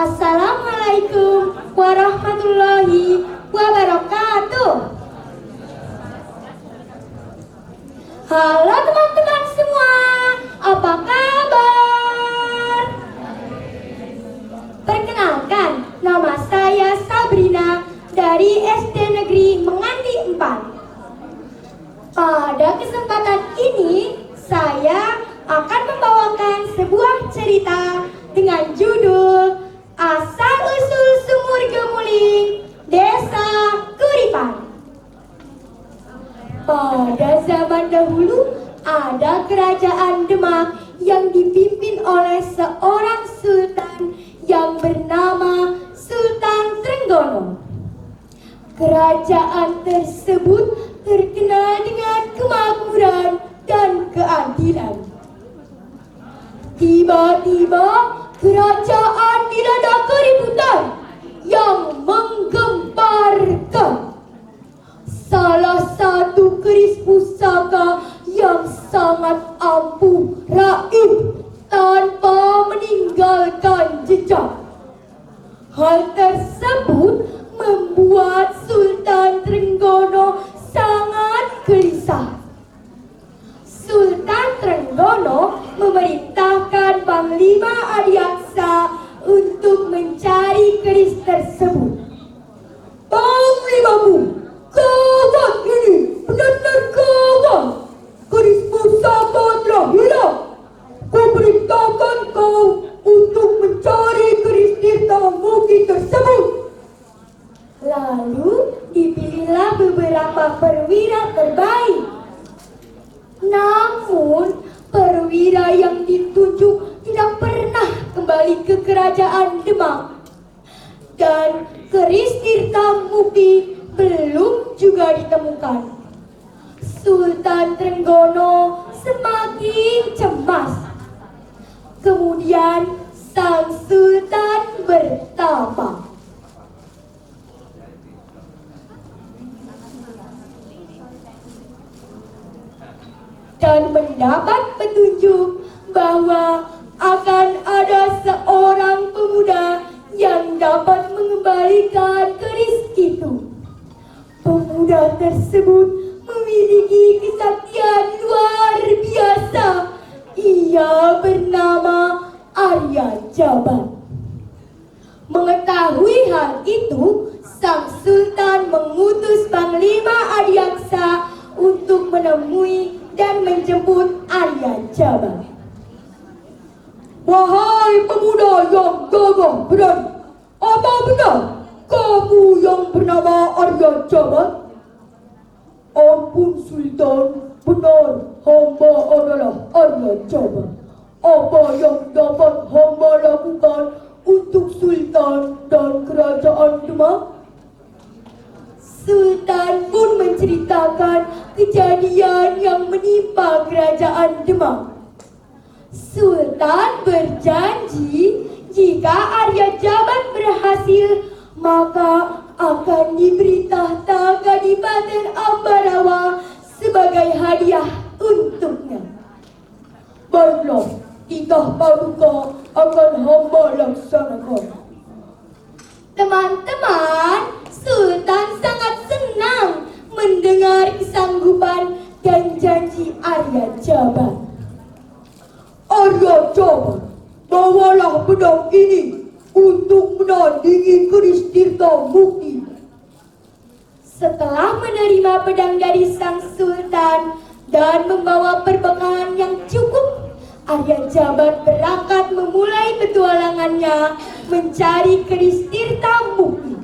Assalamualaikum warahmatullahi wabarakatuh. Halo teman-teman semua, apa kabar? Perkenalkan, nama saya Sabrina dari SD Negeri Menganti 4. Pada kesempatan ini, saya akan membawakan sebuah cerita dengan judul Asal-usul Sumur Gemuling, Desa Kuripan. Pada zaman dahulu, ada kerajaan Demak yang dipimpin oleh seorang sultan yang bernama Sultan Trenggono. Kerajaan tersebut terkenal dengan kemakmuran dan keadilan. Tiba-tiba kerajaan dilanda keributan yang menggemparkan. Salah satu keris pusaka yang sangat ampuh raib tanpa meninggalkan jejak. Hal tersebut membuat Sultan Trenggono sangat gelisah. Sultan Trenggono memerintahkan Panglima Adiaksa untuk mencari keris tersebut. Panglimaku, gawat ini, benar-benar gawat. Keris pusaka telah hilang. Kuperintahkan kau untuk mencari keris Tirta Mukti tersebut. Lalu dipilihlah beberapa perwira terbaik. Namun perwira yang ditunjuk tidak pernah kembali ke kerajaan Demak. Dan keris Tirta Mukti belum juga ditemukan. Sultan Trenggono semakin cemas. Kemudian sang sultan bertapa. Dan mendapat petunjuk bahwa akan ada seorang pemuda yang dapat mengembalikan keris itu. Pemuda tersebut memiliki kesaktian luar biasa. Ia bernama Arya Jabat. Mengetahui hal itu, sang sultan mengutus Panglima Adiaksa untuk menemui dan menjemput Arya Jabat. Wahai pemuda yang gagah berani, apa benar kamu yang bernama Arya Jabat? Ampun Sultan, benar hamba adalah Arya Jabat. Apa yang dapat hamba lakukan untuk Sultan dan kerajaan Demak? Sultan pun menceritakan kejadian yang menimpa kerajaan Demak. Sultan berjanji jika Arya Jabat berhasil, maka akan diberi tahta Kadipaten Ambarawa sebagai hadiah untuknya. Baiklah, titah paduka akan hamba laksanakan. Teman-teman, Sultan sangat senang mendengar kesanggupan dan janji Arya Jabat. Arya Jabat, bawalah pedang ini untuk menandingi keris Tirta Mukti. Setelah menerima pedang dari sang sultan dan membawa perbekalan yang cukup, Arya Jabat berangkat memulai petualangannya mencari keris Tirta Mukti.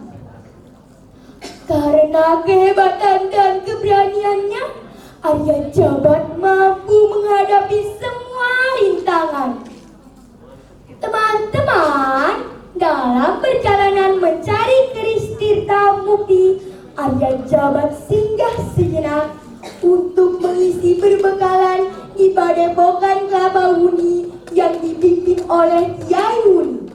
Karena kehebatan dan keberaniannya, Arya Jabat mampu menghadapi semua rintangan. Teman-teman, dalam perjalanan mencari keris Tirta Mukti, Arya Jabat singgah sejenak untuk mengisi perbekalan di Padepokan Kelapa Wuni yang dipimpin oleh Kyai Wuni.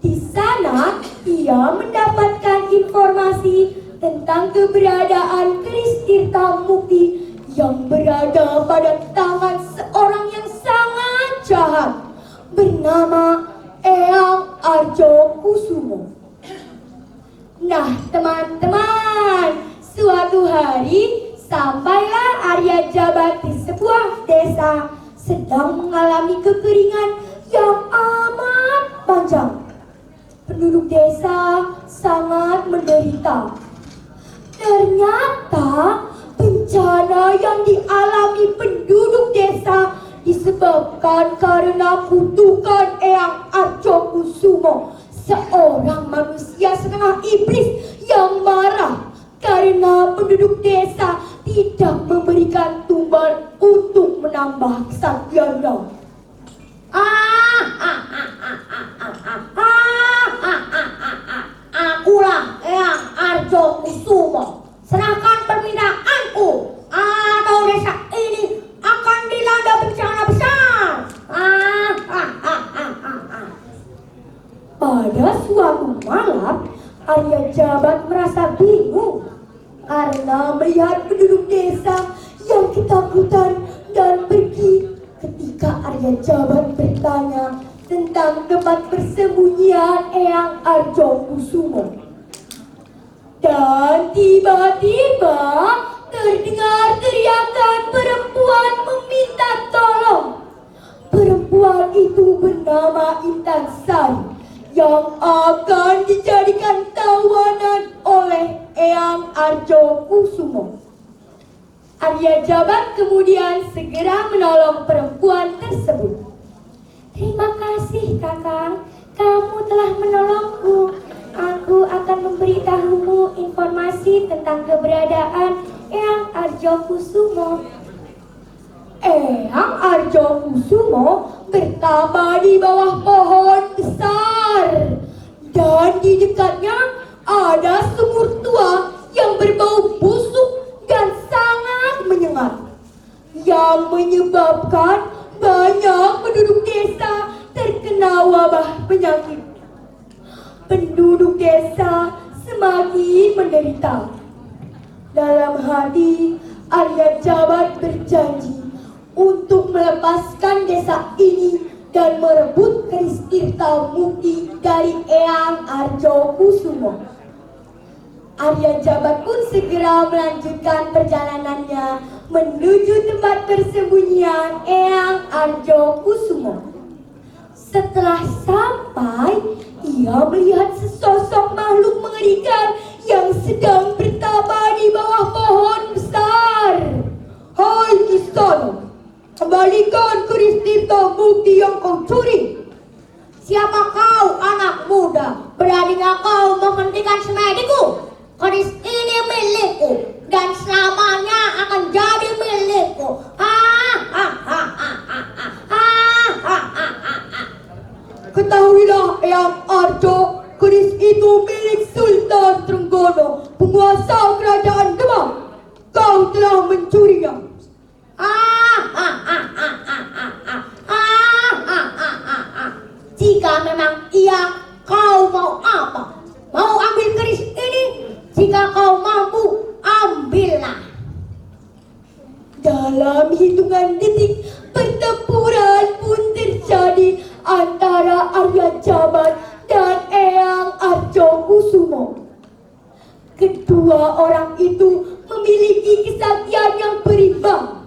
Di sana, ia mendapatkan informasi tentang keberadaan keris Tirta Mukti yang berada pada tangan seorang yang sangat jahat bernama Eyang Arya Arjo Kusumo. Nah teman-teman, suatu hari sampailah Arya Jabat di sebuah desa sedang mengalami kekeringan yang amat panjang. Penduduk desa sangat menderita. Ternyata bencana yang dialami penduduk desa disebabkan karena kutukan Eyang Arjo Kusumo, seorang manusia setengah iblis yang marah karena penduduk desa tidak memberikan tumbal untuk menambah kesaktiannya. Akulah Eyang Arjo Kusumo. Serahkan permintaanku atau desa ini akan dilanda bencana besar. Pada suatu malam, Arya Jabat merasa bingung karena melihat penduduk desa yang ketakutan dan pergi. Ketika Arya Jabat bertanya tentang tempat persembunyian Eyang Arjo Kusumo, dan tiba-tiba terdengar teriakan perempuan meminta tolong. Perempuan itu bernama Intan Sari yang akan dijadikan tawanan oleh Eyang Arjo Kusumo. Arya Jabat kemudian segera menolong perempuan tersebut. Terima kasih kakang, kamu telah menolongku. Aku akan memberitahumu informasi tentang keberadaan Eyang Arjo Kusumo. Eyang Arjo Kusumo bertapa di bawah pohon besar, dan di dekatnya ada sumur tua yang berbau busuk dan sangat menyengat, yang menyebabkan banyak penduduk desa terkena wabah penyakit. Penduduk desa semakin menderita. Dalam hati, Arya Jabat berjanji untuk melepaskan desa ini dan merebut keris Tirta Mukti dari Eyang Arjo Kusumo. Arya Jabat pun segera melanjutkan perjalanannya menuju tempat persembunyian Eyang Arjo Kusumo. Setelah sampai, ia melihat sesosok makhluk mengerikan yang sedang bertapa di bawah pohon besar. Hai Kisana, kembalikan keris Tirta Mukti yang kau curi. Siapa kau, anak muda? Beraninya kau menghentikan semediku? Keris ini milikku dan selamanya akan jadi milikku. Ketahuilah Eyang Arjo, keris itu milik Sultan Trenggono, penguasa kerajaan Demak. Kau telah mencurinya. Jika memang iya, kau mau apa? Mau ambil keris ini? Jika kau mampu, ambillah. Dalam hitungan detik, pertempuran pun terjadi antara Arya Jabat dan Eyang Arjo Kusumo. Kedua orang itu memiliki kesaktian yang berimbang.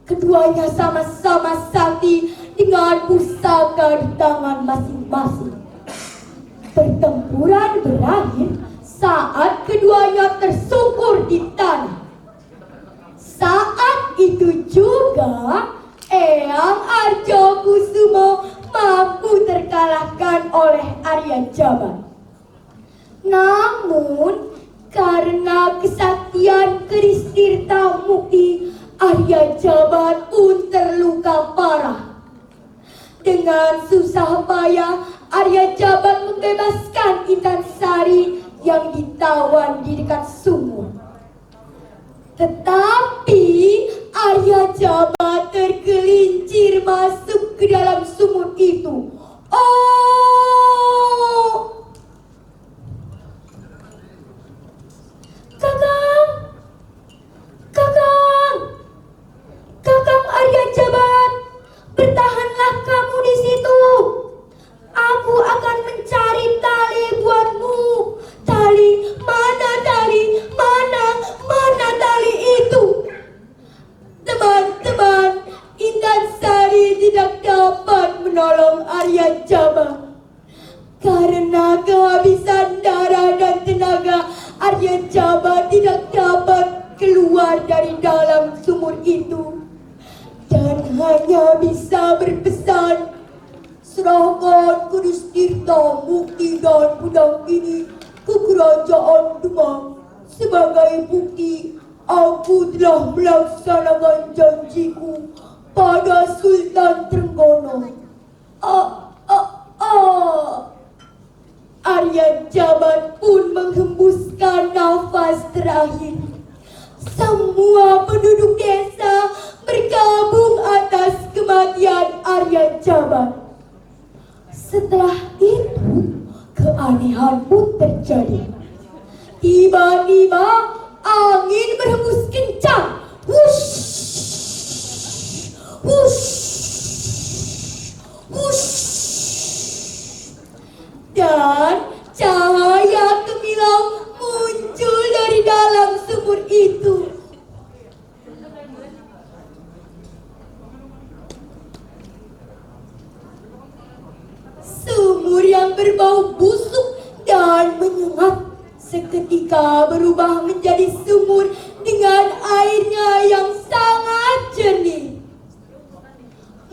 Keduanya sama-sama sakti dengan pusaka di tangan masing-masing. Pertempuran berakhir saat keduanya tersungkur di tanah. Saat itu juga Eyang Arjo Kusumo mampu terkalahkan oleh Arya Jabat. Namun karena kesaktian keris Tirta Mukti, Arya Jabat pun terluka parah. Dengan susah payah, Arya Jabat membebaskan Intan Sari yang ditawan di dekat sumur. Tetapi Arya Jabat tergelincir masuk ke dalam sumur itu. Oh! Kakang! Kakang! Kakang Arya Jabat, bertahanlah kamu di situ. Aku akan mencari Karena kehabisan darah dan tenaga, Arya Jabat tidak dapat keluar dari dalam sumur itu dan hanya bisa berpesan, serahkan keris Tirta, Mukti dan pedang ini ke kerajaan Demak. Sebagai bukti, aku telah melaksanakan janjiku pada Sultan Trenggono. Arya Jabat pun menghembuskan nafas terakhir. Semua penduduk desa berkabung atas kematian Arya Jabat. Setelah itu, keanehan pun terjadi. Tiba-tiba angin berhembus kencang. Wush, wush, wush. Dan cahaya gemilang muncul dari dalam sumur itu. Sumur yang berbau busuk dan menyengat seketika berubah menjadi sumur dengan airnya yang sangat jernih.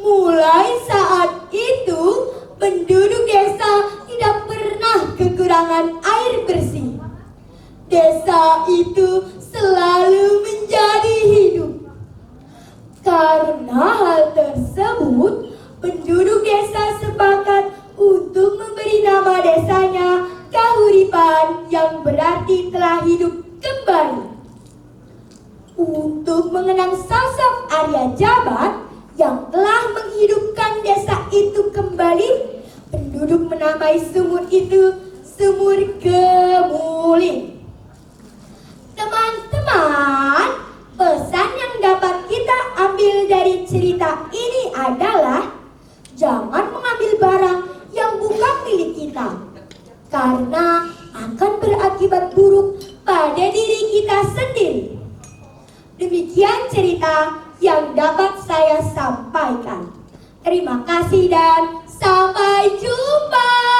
Mulai saat itu, penduduk desa tidak pernah kekurangan air bersih. Desa itu selalu menjadi hidup. Karena hal tersebut, penduduk desa sepakat untuk memberi nama desanya Kahuripan, yang berarti telah hidup kembali. Untuk mengenang sosok Arya Jabat yang telah menghidupkan desa itu kembali, penduduk menamai sumur itu Sumur Kemuling. Teman-teman, pesan yang dapat kita ambil dari cerita ini adalah jangan mengambil barang yang bukan milik kita, karena akan berakibat buruk pada diri kita sendiri. Demikian cerita yang dapat saya sampaikan. Terima kasih dan sampai jumpa.